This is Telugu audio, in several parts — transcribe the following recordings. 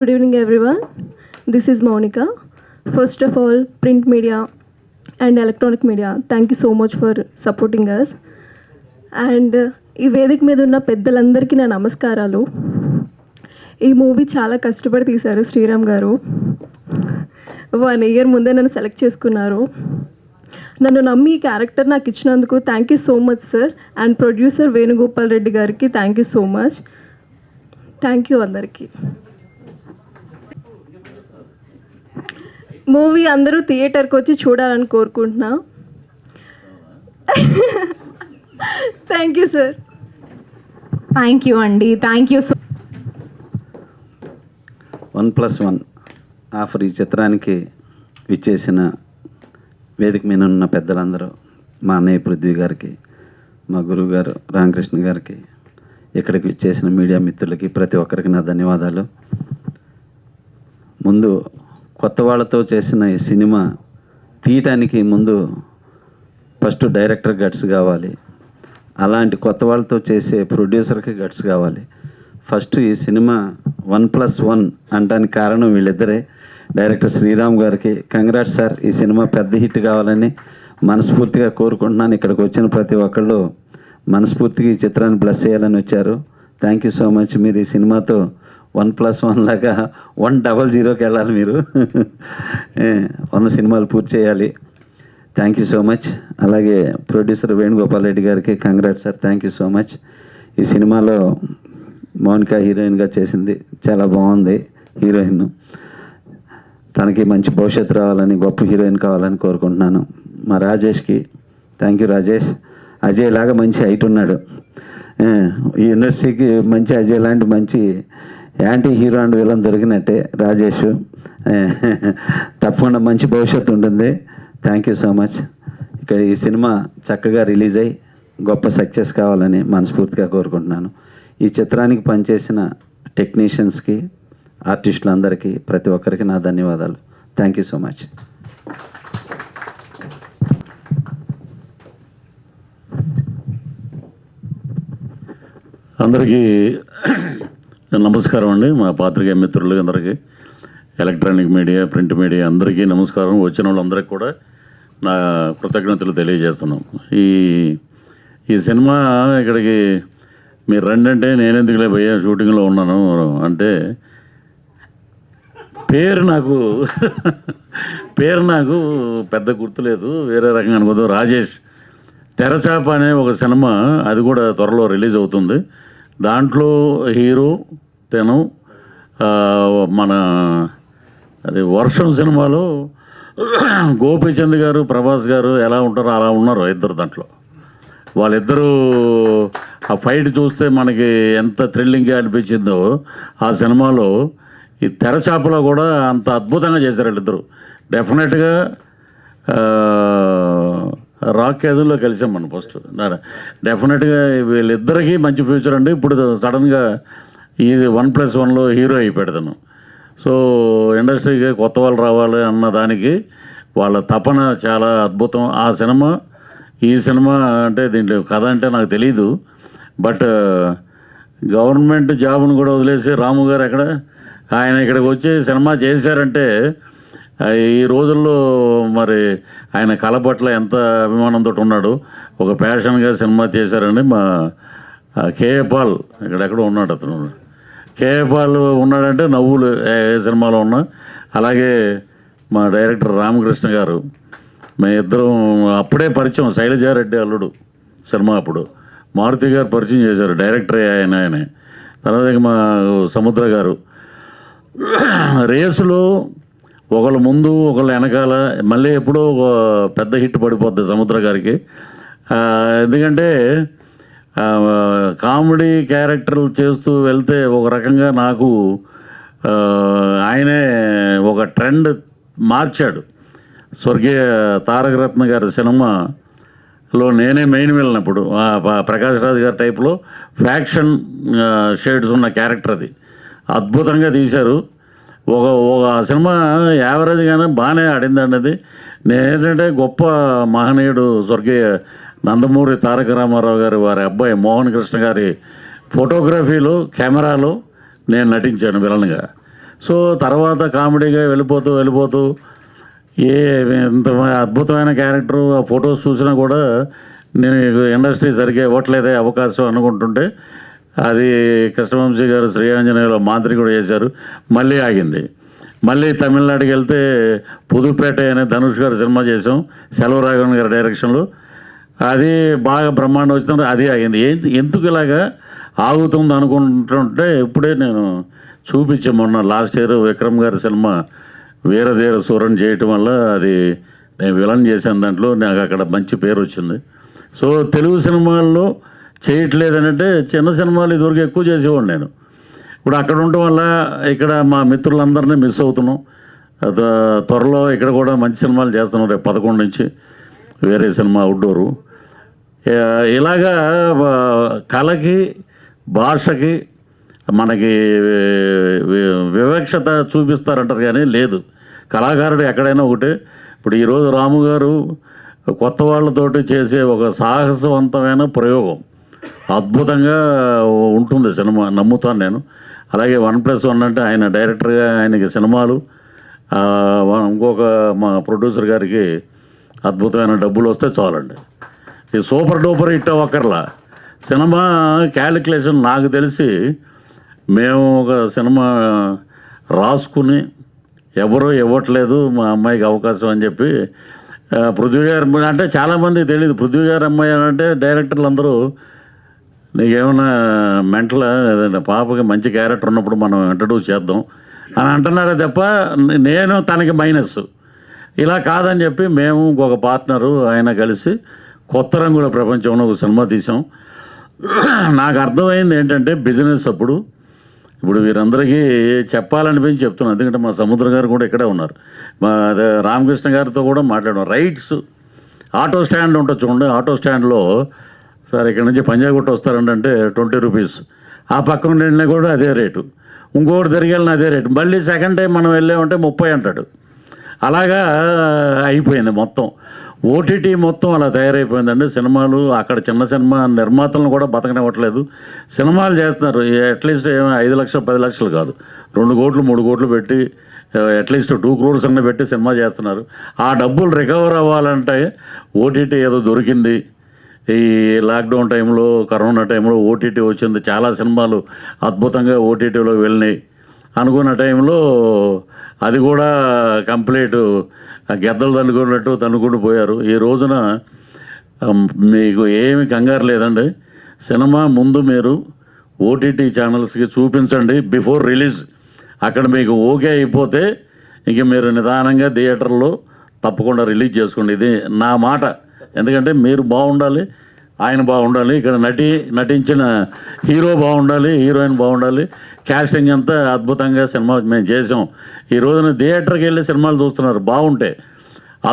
Good evening, everyone. This is Monica. First of all, print media and electronic media, thank you so much for supporting us. And ఈ వేదిక మీద ఉన్న పెద్దలందరికీ నా నమస్కారాలు. ఈ మూవీ చాలా కష్టపడి తీశారు శ్రీరామ్ గారు. 1 year ముందే నన్ను సెలెక్ట్ చేసుకున్నారు. నన్ను నమ్మి ఈ క్యారెక్టర్ నాకు ఇచ్చినందుకు thank you so much sir. And producer Venugopal Reddy గారికి thank you so much. Thank you అందరికీ. మూవీ అందరూ థియేటర్కి వచ్చి చూడాలని కోరుకుంటున్నా. Thank you sir. Thank you అండి. థ్యాంక్ యూ సో 1+1 ఆఫర్ ఈ చిత్రానికి విచ్చేసిన వేదిక మీద ఉన్న పెద్దలందరూ, మా అన్నయ్య పృథ్వీ గారికి, మా గురువు గారు రామకృష్ణ గారికి, ఇక్కడికి విచ్చేసిన మీడియా మిత్రులకి ప్రతి ఒక్కరికి నా ధన్యవాదాలు. ముందు కొత్త వాళ్ళతో చేసిన ఈ సినిమా తీయటానికి ముందు ఫస్ట్ డైరెక్టర్ గట్స్ కావాలి, అలాంటి కొత్త వాళ్ళతో చేసే ప్రొడ్యూసర్కి గట్స్ కావాలి. ఫస్ట్ ఈ సినిమా 1+1 అనడానికి కారణం వీళ్ళిద్దరే. డైరెక్టర్ శ్రీరామ్ గారికి కంగ్రాట్స్ సార్. ఈ సినిమా పెద్ద హిట్ కావాలని మనస్ఫూర్తిగా కోరుకుంటున్నాను. ఇక్కడికి వచ్చిన ప్రతి ఒక్కళ్ళు మనస్ఫూర్తిగా ఈ చిత్రాన్ని బ్లెస్ చేయాలని వచ్చారు. Thank you so much. మీరు ఈ సినిమాతో 1+1 లాగా 100కి వెళ్ళాలి. మీరు 100 సినిమాలు పూర్తి చేయాలి. Thank you so much. అలాగే ప్రొడ్యూసర్ వేణుగోపాల్ రెడ్డి గారికి congrats sir. Thank you so much. ఈ సినిమాలో మౌనిక హీరోయిన్గా చేసింది, చాలా బాగుంది హీరోయిన్. తనకి మంచి భవిష్యత్తు రావాలని, గొప్ప హీరోయిన్ కావాలని కోరుకుంటున్నాను. మా రాజేష్కి థ్యాంక్ యూ రాజేష్. అజయ్ లాగా మంచి హైట్ ఉన్నాడు. ఈ ఇండస్ట్రీకి మంచి అజయ్ లాంటి మంచి యాంటీ హీరో అండ్ విలన్ దొరికినట్టే రాజేష్. తప్పకుండా మంచి భవిష్యత్తు ఉంటుంది. Thank you so much. ఇక్కడ ఈ సినిమా చక్కగా రిలీజ్ అయ్యి గొప్ప సక్సెస్ కావాలని మనస్ఫూర్తిగా కోరుకుంటున్నాను. ఈ చిత్రానికి పనిచేసిన టెక్నీషియన్స్కి, ఆర్టిస్టులందరికీ, ప్రతి ఒక్కరికి నా ధన్యవాదాలు. Thank you so much. అందరికీ నమస్కారం అండి. మా పాత్రికేయ మిత్రులకి అందరికీ, ఎలక్ట్రానిక్ మీడియా, ప్రింట్ మీడియా అందరికీ నమస్కారం. వచ్చిన వాళ్ళందరికీ కూడా నా కృతజ్ఞతలు తెలియజేస్తున్నాం. ఈ సినిమా ఇక్కడికి మీరు రండి అంటే నేనెందుకులే పోయా, షూటింగ్లో ఉన్నాను అంటే పేరు నాకు పెద్ద గుర్తులేదు, వేరే రకంగా అనుకోదు. రాజేష్ తెరచాప అనే ఒక సినిమా, అది కూడా త్వరలో రిలీజ్ అవుతుంది. దాంట్లో హీరో తను మన అది వర్షం సినిమాలో గోపీచంద్ గారు, ప్రభాస్ గారు ఎలా ఉంటారో అలా ఉన్నారు ఇద్దరు. దాంట్లో వాళ్ళిద్దరూ ఆ ఫైట్ చూస్తే మనకి ఎంత థ్రిల్లింగ్గా అనిపించిందో ఆ సినిమాలో ఈ తెరచాపలో కూడా అంత అద్భుతంగా చేశారు వీళ్ళిద్దరు. డెఫినెట్గా రాక్ కేజుల్లో కలిసాం మనం ఫస్ట్. డెఫినెట్గా వీళ్ళిద్దరికీ మంచి ఫ్యూచర్ అండి. ఇప్పుడు సడన్గా ఈ 1+1లో హీరో అయిపోయాడు తను. సో ఇండస్ట్రీకి కొత్త వాళ్ళు రావాలి అన్న దానికి వాళ్ళ తపన చాలా అద్భుతం. ఆ సినిమా, ఈ సినిమా అంటే దీంట్లో కథ అంటే నాకు తెలీదు, బట్ గవర్నమెంట్ జాబ్ను కూడా వదిలేసి రాము గారు ఆయన ఇక్కడికి వచ్చి సినిమా చేశారంటే ఈ రోజుల్లో మరి ఆయన కళ పట్ల ఎంత అభిమానంతో ఉన్నాడు. ఒక ప్యాషన్గా సినిమా చేశారని మా కేఏ పాల్ ఇక్కడెక్కడో ఉన్నాడు. అతను కేఏ పాల్ ఉన్నాడంటే నవ్వులు ఏ సినిమాలో ఉన్నా. అలాగే మా డైరెక్టర్ రామకృష్ణ గారు, మేము ఇద్దరం అప్పుడే పరిచయం. శైలజారెడ్డి అల్లుడు సినిమా అప్పుడు మారుతి గారు పరిచయం చేశారు, డైరెక్టరే ఆయనే. తర్వాత మా సముద్ర గారు రేసులో ఒకళ్ళు ముందు ఒకళ్ళు వెనకాల, మళ్ళీ ఎప్పుడో ఒక పెద్ద హిట్ పడిపోద్ది సముద్ర గారికి. ఎందుకంటే కామెడీ క్యారెక్టర్లు చేస్తూ వెళ్తే ఒక రకంగా నాకు ఆయనే ఒక ట్రెండ్ మార్చాడు. స్వర్గీయ తారకరత్న గారి సినిమాలో నేనే మెయిన్ వెళ్ళినప్పుడు ప్రకాష్ రాజ్ గారి టైప్లో ఫ్యాక్షన్ షేడ్స్ ఉన్న క్యారెక్టర్ అది అద్భుతంగా తీశారు. ఒక సినిమా యావరేజ్గానే బాగానే ఆడిందండి అది. నేనేంటంటే గొప్ప మహనీయుడు స్వర్గీయ నందమూరి తారక రామారావు గారి వారి అబ్బాయి మోహన్ కృష్ణ గారి ఫోటోగ్రఫీలో, కెమెరాలో నేను నటించాను విలన్గా. సో తర్వాత కామెడీగా వెళ్ళిపోతూ ఇంత అద్భుతమైన క్యారెక్టర్ ఆ ఫొటోస్ చూసినా కూడా నేను ఇండస్ట్రీ సరిగ్గా ఇవ్వట్లేదే అవకాశం అనుకుంటుంటే అది కృష్ణవంశీ గారు శ్రీఆంజనేయులో మాంత్రి కూడా చేశారు, మళ్ళీ ఆగింది. మళ్ళీ తమిళనాడుకి వెళ్తే పుదుపేట అనే ధనుష్ గారు సినిమా చేసాం సెల్వరాఘవన్ గారి డైరెక్షన్లో. అది బాగా బ్రహ్మాండం వచ్చిన అది ఆగింది. ఎందుకు ఇలాగా ఆగుతుంది అనుకుంటుంటే ఇప్పుడే నేను చూపించాను మొన్న లాస్ట్ ఇయర్ విక్రమ్ గారి సినిమా వీరధీర సూరన్ చేయటం వల్ల అది నేను విలన్ చేశాను, దాంట్లో నాకు అక్కడ మంచి పేరు వచ్చింది. సో తెలుగు సినిమాల్లో చేయట్లేదనంటే చిన్న సినిమాలు ఇదివరకు ఎక్కువ చేసేవాడు నేను. ఇప్పుడు అక్కడ ఉండటం వల్ల ఇక్కడ మా మిత్రులందరినీ మిస్ అవుతున్నాం. త్వరలో ఇక్కడ కూడా మంచి సినిమాలు చేస్తున్నాం. రేపు 11 నుంచి వేరే సినిమా అవుట్డోరు. ఇలాగా కళకి భాషకి మనకి వివక్షత చూపిస్తారంటారు కానీ లేదు. కళాకారుడు ఎక్కడైనా ఒకటే. ఇప్పుడు ఈరోజు రాము గారు కొత్త వాళ్ళతోటి చేసే ఒక సాహసవంతమైన ప్రయోగం అద్భుతంగా ఉంటుంది సినిమా, నమ్ముతాను నేను. అలాగే 1+1 అంటే ఆయన డైరెక్టర్గా ఆయనకి సినిమాలు, ఇంకొక మా ప్రొడ్యూసర్ గారికి అద్భుతమైన డబ్బులు వస్తే చాలండి. ఈ సూపర్ డూపర్ హిట్ అవ్వక్కర్లా. సినిమా క్యాలిక్యులేషన్ నాకు తెలిసి మేము ఒక సినిమా రాసుకుని ఎవరో ఇవ్వట్లేదు మా అమ్మాయికి అవకాశం అని చెప్పి పృథ్వీ గారు అంటే చాలామంది తెలియదు. పృథ్వీ గారు అమ్మాయి అంటే డైరెక్టర్లు అందరూ నీకేమైనా మెంటల్ ఏదైనా పాపకి మంచి క్యారెక్టర్ ఉన్నప్పుడు మనం ఇంట్రడ్యూస్ చేద్దాం అని అంటున్నారే తప్ప నేను తనకి మైనస్ ఇలా కాదని చెప్పి మేము ఇంకొక పార్ట్నరు ఆయన కలిసి కొత్త రంగుల ప్రపంచంలో ఒక సినిమా తీసాం. నాకు అర్థమైంది ఏంటంటే బిజినెస్ అప్పుడు ఇప్పుడు వీరందరికీ చెప్పాలనిపించి చెప్తున్నాను, ఎందుకంటే మా సముద్ర గారు కూడా ఇక్కడే ఉన్నారు. మా రామకృష్ణ గారితో కూడా మాట్లాడాం. రైట్స్ ఆటో స్టాండ్ ఉంటుంది చూడండి, ఆటో స్టాండ్లో సార్ ఇక్కడ నుంచి పంజాగుట్ట వస్తారంటే 20 రూపీస్, ఆ పక్కన వెళ్ళినా కూడా అదే రేటు, ఇంకోటి తిరిగి వెళ్ళిన అదే రేటు, మళ్ళీ సెకండ్ టైం మనం వెళ్ళామంటే 30 అంటాడు. అలాగా అయిపోయింది మొత్తం. ఓటీటీ మొత్తం అలా తయారైపోయిందండి. సినిమాలు అక్కడ చిన్న సినిమా నిర్మాతలను కూడా బతకనివ్వట్లేదు. సినిమాలు చేస్తున్నారు అట్లీస్ట్ 5 లక్షలు 10 లక్షలు కాదు, 2 కోట్లు 3 కోట్లు పెట్టి అట్లీస్ట్ 2 crores అన్న పెట్టి సినిమా చేస్తున్నారు. ఆ డబ్బులు రికవర్ అవ్వాలంటే ఓటీటీ ఏదో దొరికింది. ఈ లాక్డౌన్ టైంలో కరోనా టైంలో ఓటీటీ వచ్చింది, చాలా సినిమాలు అద్భుతంగా ఓటీటీలో వెళ్ళినాయి. అనుకున్న టైంలో అది కూడా కంప్లీట్ గెద్దలు తన్నుకుంటూ పోయారు. ఈ రోజున మీకు ఏమి కంగారు లేదండి. సినిమా ముందు మీరు ఓటీటీ ఛానల్స్కి చూపించండి బిఫోర్ రిలీజ్. అక్కడ మీకు ఓకే అయిపోతే ఇంక మీరు నిదానంగా థియేటర్లో తప్పకుండా రిలీజ్ చేసుకోండి. ఇది నా మాట. ఎందుకంటే మీరు బాగుండాలి, ఆయన బాగుండాలి, ఇక్కడ నటించిన హీరో బాగుండాలి, హీరోయిన్ బాగుండాలి, క్యాస్టింగ్ అంతా అద్భుతంగా సినిమా మేము చేసాం. ఈ రోజున థియేటర్కి వెళ్ళి సినిమాలు చూస్తున్నారు, బాగుంటే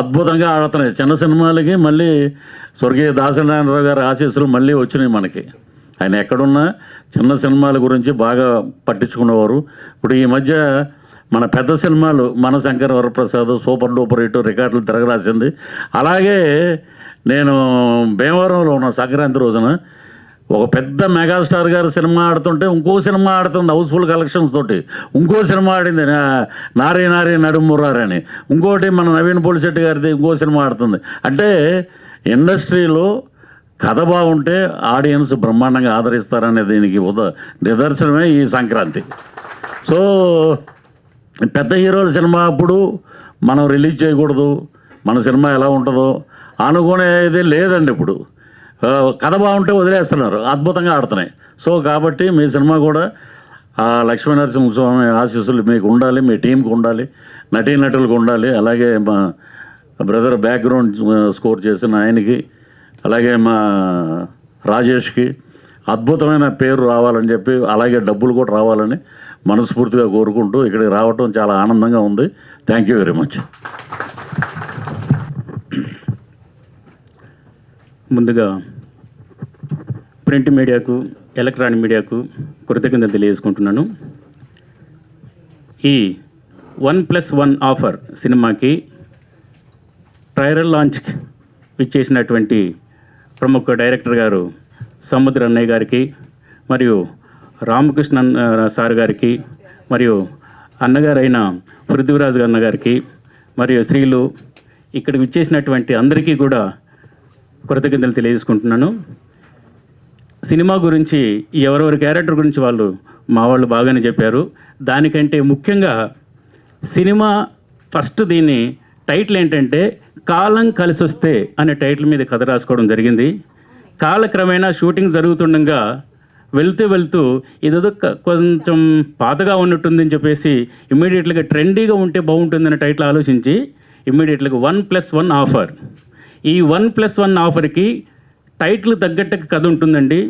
అద్భుతంగా ఆడుతున్నాయి. చిన్న సినిమాలకి మళ్ళీ స్వర్గీయ దాసనారాయణరావు గారి ఆశీస్సులు మళ్ళీ వచ్చినాయి మనకి. ఆయన ఎక్కడున్నా చిన్న సినిమాల గురించి బాగా పట్టించుకునేవారు. ఇప్పుడు ఈ మధ్య మన పెద్ద సినిమాలు మన Shankar Varaprasad super duper hit రికార్డులు తిరగరాసింది. అలాగే నేను భీమవరంలో ఉన్న సంక్రాంతి రోజున ఒక పెద్ద మెగాస్టార్ గారు సినిమా ఆడుతుంటే ఇంకో సినిమా ఆడుతుంది హౌస్ఫుల్ కలెక్షన్స్ తోటి. ఇంకో సినిమా ఆడింది నారీ నారీ నడుమురారు అని. ఇంకోటి మన నవీన్ పోలిశెట్టి గారిది ఇంకో సినిమా ఆడుతుంది. అంటే ఇండస్ట్రీలో కథ బాగుంటే ఆడియన్స్ బ్రహ్మాండంగా ఆదరిస్తారనే దీనికి నిదర్శనమే ఈ సంక్రాంతి. సో పెద్ద హీరోల సినిమా అప్పుడు మనం రిలీజ్ చేయకూడదు, మన సినిమా ఎలా ఉంటుందో అనుకునేది లేదండి. ఇప్పుడు కథ బాగుంటే వదిలేస్తున్నారు, అద్భుతంగా ఆడుతున్నాయి. సో కాబట్టి మీ సినిమా కూడా లక్ష్మీనరసింహస్వామి ఆశీస్సులు మీకు ఉండాలి, మీ టీంకి ఉండాలి, నటీనటులకు ఉండాలి. అలాగే మా బ్రదర్ బ్యాక్గ్రౌండ్ స్కోర్ చేసిన ఆయనకి, అలాగే మా రాజేష్కి అద్భుతమైన పేరు రావాలని చెప్పి, అలాగే డబ్బులు కూడా రావాలని మనస్ఫూర్తిగా కోరుకుంటూ ఇక్కడికి రావటం చాలా ఆనందంగా ఉంది. Thank you very much. ముందుగా ప్రింట్ మీడియాకు ఎలక్ట్రానిక్ మీడియాకు కృతజ్ఞతలు తెలియజేసుకుంటున్నాను. ఈ 1+1 ఆఫర్ సినిమాకి ట్రైలర్ లాంచ్ ఇచ్చేసినటువంటి ప్రముఖ డైరెక్టర్ గారు సముద్ర అన్నయ్య గారికి, మరియు రామకృష్ణ సార్ గారికి, మరియు అన్నగారైన పృథ్వీరాజు అన్నగారికి మరియు స్త్రీలు ఇక్కడికి విచ్చేసినటువంటి అందరికీ కూడా కృతజ్ఞతలు తెలియజేసుకుంటున్నాను. సినిమా గురించి ఎవరెవరి క్యారెక్టర్ గురించి మా వాళ్ళు బాగానే చెప్పారు. దానికంటే ముఖ్యంగా సినిమా ఫస్ట్ దీన్ని టైటిల్ ఏంటంటే కాలం కలిసి వస్తే అనే టైటిల్ మీద కథ రాసుకోవడం జరిగింది. కాలక్రమేణా షూటింగ్ జరుగుతుండగా వెళ్తూ ఇదేదో కొంచెం పాతగా ఉన్నట్టుందని చెప్పేసి ఇమ్మీడియట్గా ట్రెండీగా ఉంటే బాగుంటుందనే టైటిల్ ఆలోచించి ఇమ్మీడియట్గా 1+1 ఆఫర్. ఈ 1+1 ఆఫర్కి టైటిల్ తగ్గట్టుగా కథ ఉంటుందండి.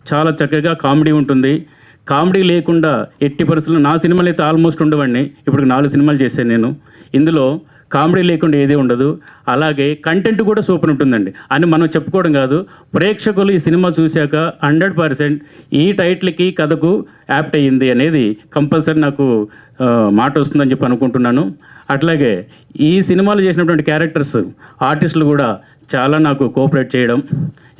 చాలా చక్కగా కామెడీ ఉంటుంది. కామెడీ లేకుండా ఎట్టి పరిస్థితుల్లో నా సినిమాలు అయితే ఆల్మోస్ట్ ఉండవండి. ఇప్పుడు 4 సినిమాలు చేశాను నేను. ఇందులో కామెడీ లేకుండా ఏది ఉండదు. అలాగే కంటెంట్ కూడా సూపర్ ఉంటుందండి అని మనం చెప్పుకోవడం కాదు, ప్రేక్షకులు ఈ సినిమా చూశాక 100% ఈ టైటిల్కి కథకు యాప్ట్ అయ్యింది అనేది కంపల్సరీ నాకు మాట వస్తుందని చెప్పి అనుకుంటున్నాను. అట్లాగే ఈ సినిమాలో చేసినటువంటి క్యారెక్టర్స్ ఆర్టిస్టులు కూడా చాలా నాకు కోఆపరేట్ చేయడం,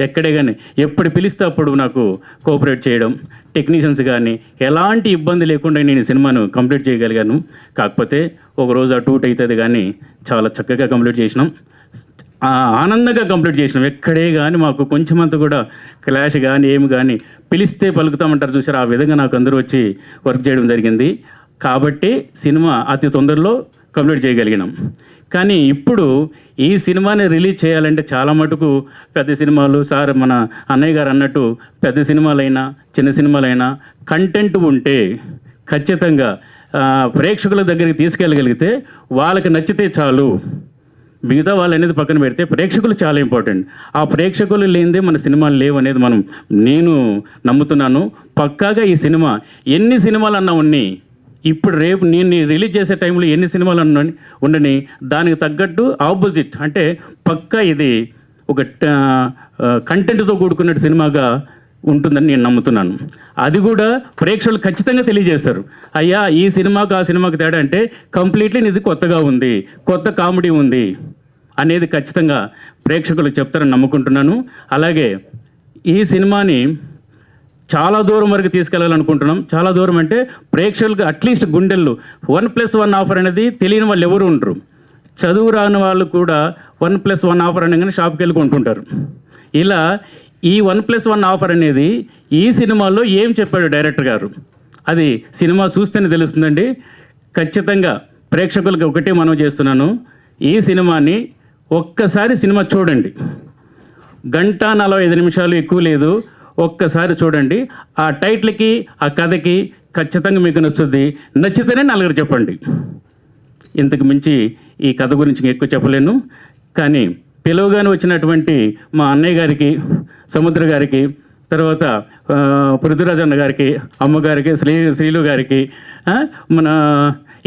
ఎక్కడే కానీ ఎప్పుడు పిలిస్తే అప్పుడు నాకు కోఆపరేట్ చేయడం, టెక్నీషియన్స్ కానీ ఎలాంటి ఇబ్బంది లేకుండా నేను ఈ సినిమాను కంప్లీట్ చేయగలిగాను. కాకపోతే ఒకరోజు అటు ఇటు అవుతుంది కానీ చాలా చక్కగా కంప్లీట్ చేసినాం, ఆనందంగా కంప్లీట్ చేసినాం. ఎక్కడే కానీ మాకు కొంచెమంత కూడా క్లాష్ కానీ ఏమి కానీ పిలిస్తే పలుకుతామంటారు చూసారు, ఆ విధంగా నాకు అందరూ వచ్చి వర్క్ చేయడం జరిగింది. కాబట్టి సినిమా అతి తొందరలో కంప్లీట్ చేయగలిగినాం. కానీ ఇప్పుడు ఈ సినిమాని రిలీజ్ చేయాలంటే చాలా మటుకు పెద్ద సినిమాలు సార్ మన అన్నయ్య గారు అన్నట్టు పెద్ద సినిమాలైనా చిన్న సినిమాలైనా కంటెంట్ ఉంటే ఖచ్చితంగా ప్రేక్షకుల దగ్గరికి తీసుకెళ్ళగలిగితే వాళ్ళకి నచ్చితే చాలు, మిగతా వాళ్ళు అనేది పక్కన పెడితే ప్రేక్షకులు చాలా ఇంపార్టెంట్. ఆ ప్రేక్షకులు లేనిదే మన సినిమాలు లేవు అనేది నేను నమ్ముతున్నాను. పక్కాగా ఈ సినిమా ఎన్ని సినిమాలు అన్నా ఉన్నాయి, ఇప్పుడు రేపు నేను రిలీజ్ చేసే టైంలో ఎన్ని సినిమాలు ఉండని దానికి తగ్గట్టు ఆపోజిట్ అంటే పక్కా ఇది ఒక కంటెంట్తో కూడుకున్న సినిమాగా ఉంటుందని నేను నమ్ముతున్నాను. అది కూడా ప్రేక్షకులు ఖచ్చితంగా తెలియజేస్తారు, అయ్యా ఈ సినిమాకు ఆ సినిమాకు తేడా అంటే కంప్లీట్లీ ఇది కొత్తగా ఉంది, కొత్త కామెడీ ఉంది అనేది ఖచ్చితంగా ప్రేక్షకులు చెప్తారని నమ్ముకుంటున్నాను. అలాగే ఈ సినిమాని చాలా దూరం వరకు తీసుకెళ్లాలనుకుంటున్నాం. చాలా దూరం అంటే ప్రేక్షకులకు అట్లీస్ట్ గుండెల్లో 1+1 ఆఫర్ అనేది తెలియని వాళ్ళు ఎవరు ఉండరు. చదువు రాని వాళ్ళు కూడా 1+1 ఆఫర్ అనగానే షాప్కి వెళ్ళి కొంటుంటారు. ఇలా ఈ 1+1 ఆఫర్ అనేది ఈ సినిమాలో ఏం చెప్పాడు డైరెక్టర్ గారు అది సినిమా చూస్తేనే తెలుస్తుందండి. ఖచ్చితంగా ప్రేక్షకులకు ఒకటే మనం చేస్తున్నాను, ఈ సినిమాని ఒక్కసారి సినిమా చూడండి. 1:45 ఎక్కువ లేదు, ఒక్కసారి చూడండి. ఆ టైటిల్కి ఆ కథకి ఖచ్చితంగా మీకు నచ్చుద్ది. నచ్చితేనే నలుగురు చెప్పండి. ఇంతకు మించి ఈ కథ గురించి ఎక్కువ చెప్పలేను. కానీ పిలువగానే వచ్చినటువంటి మా అన్నయ్య గారికి, సముద్ర గారికి, తర్వాత పృథ్వీరాజ్ అన్న గారికి, అమ్మగారికి, శ్రీలు గారికి, మన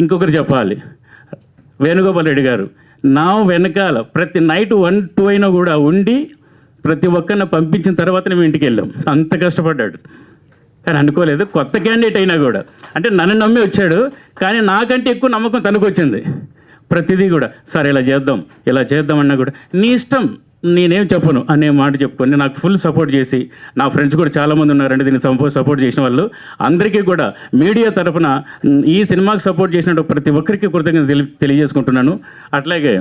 ఇంకొకరు చెప్పాలి వేణుగోపాల్ రెడ్డి గారు నా వెనకాల ప్రతి నైట్ 1-2 అయినా కూడా ఉండి ప్రతి ఒక్కరిని పంపించిన తర్వాత మేము ఇంటికి వెళ్ళాం. అంత కష్టపడ్డాడు. కానీ అనుకోలేదు కొత్త క్యాండిడేట్ అయినా కూడా అంటే నన్ను నమ్మి వచ్చాడు. కానీ నాకంటే ఎక్కువ నమ్మకం తనకు వచ్చింది. ప్రతిదీ కూడా సరే ఇలా చేద్దాం అన్నా కూడా నీ ఇష్టం, నేనేం చెప్పను అనే మాట చెప్పుకొని నాకు ఫుల్ సపోర్ట్ చేసి, నా ఫ్రెండ్స్ కూడా చాలామంది ఉన్నారండి దీన్ని సపోర్ట్ చేసిన వాళ్ళు. అందరికీ కూడా మీడియా తరఫున ఈ సినిమాకి సపోర్ట్ చేసినట్టు ప్రతి ఒక్కరికి కృతజ్ఞత తెలియజేసుకుంటున్నాను. అట్లాగే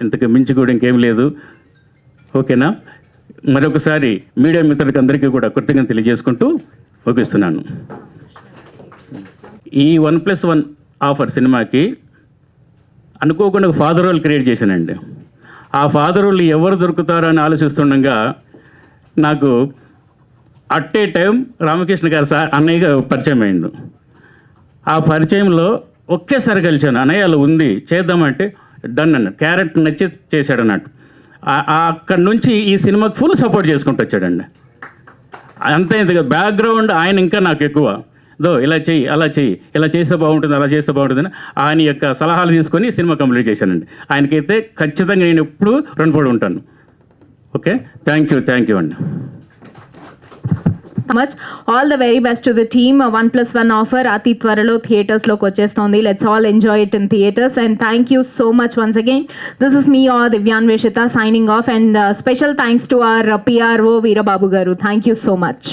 ఇంతకు మించి కూడా ఇంకేం లేదు. ఓకేనా? మరొకసారి మీడియా మిత్రులకి అందరికీ కూడా కృతజ్ఞత తెలియజేసుకుంటూ ముగిస్తున్నాను. ఈ 1+1 ఆఫర్ సినిమాకి అనుకోకుండా ఒక ఫాదర్ రోల్ క్రియేట్ చేశానండి. ఆ ఫాదర్ రోల్ ఎవరు దొరుకుతారో అని ఆలోచిస్తుండగా నాకు అట్ ఏ టైం రామకృష్ణ గారు అన్నయ్య పరిచయం అయిండు. ఆ పరిచయంలో ఒకేసారి కలిశాను. అన్నయ్య అలా ఉంది చేద్దామంటే డన్ అన్న క్యారెక్టర్ నచ్చి చేశాడు అన్నట్టు. అక్కడి నుంచి ఈ సినిమాకి ఫుల్ సపోర్ట్ చేసుకుంటూ వచ్చాడండి. అంతే ఇంతగా బ్యాక్గ్రౌండ్ ఆయన ఇంకా నాకు ఎక్కువ ఇలా చెయ్యి అలా చెయ్యి, ఇలా చేస్తే బాగుంటుంది అలా చేస్తే బాగుంటుందని ఆయన యొక్క సలహాలు తీసుకొని సినిమా కంప్లీట్ చేశానండి. ఆయనకైతే ఖచ్చితంగా నేను ఎప్పుడు రుణపడి ఉంటాను. ఓకే, థ్యాంక్ యూ అండి. Much all the very best to the team. 1+1 offer అతి త్వరలో థియేటర్స్లోకి వచ్చేస్తుంది. Let's all enjoy it in theatres and thank you so much once again. This is me R Divyanveshitha signing off and special thanks to our PRO Veerababu garu. Thank you so much.